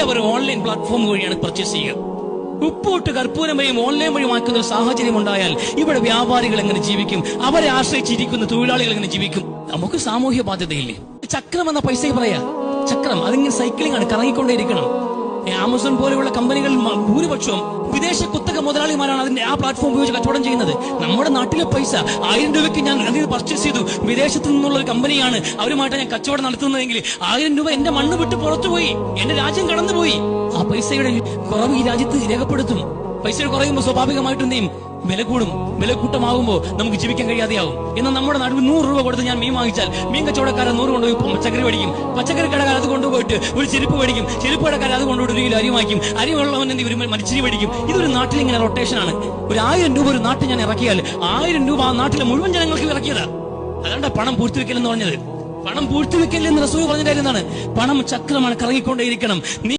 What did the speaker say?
എല്ലാവരും online platform വഴിയാണ് purchase ചെയ്യുക. ഉപ്പോട്ട് കർപ്പൂരം വഴിയും ഓൺലൈൻ വഴി വാക്കുന്ന ഒരു സാഹചര്യം ഉണ്ടായാൽ ഇവിടെ വ്യാപാരികൾ എങ്ങനെ ജീവിക്കും? അവരെ ആശ്രയിച്ചിരിക്കുന്ന തൊഴിലാളികൾ എങ്ങനെ ജീവിക്കും? നമുക്ക് സാമൂഹ്യ ബാധ്യതയില്ലേ? ചക്രം എന്ന പൈസ പറയാ, ചക്രം അതിങ്ങനെ സൈക്ലിംഗ് ആണ്, കറങ്ങിക്കൊണ്ടേയിരിക്കണം. ആമസോൺ പോലെയുള്ള കമ്പനികൾ ഭൂരിപക്ഷവും വിദേശ കുത്തക മുതലാളിമാരാണ് അതിന്റെ ആ പ്ലാറ്റ്ഫോം ഉപയോഗിച്ച് കച്ചവടം ചെയ്യുന്നത്. നമ്മുടെ നാട്ടിലെ പൈസ 1000 രൂപയ്ക്ക് ഞാൻ അതിൽ പർച്ചേസ് ചെയ്തു, വിദേശത്ത് നിന്നുള്ള ഒരു കമ്പനിയാണ്, അവരുമായിട്ട് ഞാൻ കച്ചവടം നടത്തുന്നതെങ്കിൽ 1000 രൂപ എന്റെ മണ്ണ് വിട്ട് പുറത്തുപോയി, എന്റെ രാജ്യം കടന്നുപോയി. ആ പൈസയുടെ കുറവ് ഈ രാജ്യത്ത് രേഖപ്പെടുത്തും. പൈസയുടെ കുറയുമ്പോൾ സ്വാഭാവികമായിട്ടും എന്ത് ചെയ്യും? വില കൂടും. വില കൂട്ടമാകുമ്പോൾ നമുക്ക് ജീവിക്കാൻ കഴിയാതെയാവും. എന്നാൽ നമ്മുടെ നാട്ടിൽ 100 രൂപ കൊടുത്ത് ഞാൻ മീൻ വാങ്ങിച്ചാൽ മീൻ കച്ചവടക്കാരൻ 100 കൊണ്ടുപോയി പച്ചക്കറി മേടിക്കും, പച്ചക്കറി കടക്കാർ അത് കൊണ്ടുപോയിട്ട് ഒരു ചെരുപ്പ് മേടിക്കും, ചെരുപ്പ് കടക്കാർ അത് കൊണ്ടുപോയിട്ട് 1 കിലോ അരി വാങ്ങിക്കും, അരി വെള്ളവൻ ഒരു മരിച്ചിരി മേടിക്കും. ഇതൊരു നാട്ടിൽ ഇങ്ങനെ റൊട്ടേഷനാണ്. ഒരു 1000 രൂപ ഒരു നാട്ടിൽ ഞാൻ ഇറക്കിയാൽ 1000 രൂപ ആ നാട്ടിലെ മുഴുവൻ ജനങ്ങൾക്ക് ഇറക്കിയതാ. അതാണ്ട പണം പൂഴ്ത്തിവെക്കലെന്ന് പറഞ്ഞത്. പണം പൂഴ്ത്തിവെക്കലെന്ന് റസൂൽ പറഞ്ഞ കാര്യം എന്താണ്? പണം ചക്രമാണ്, കറങ്ങിക്കൊണ്ടേയിരിക്കണം.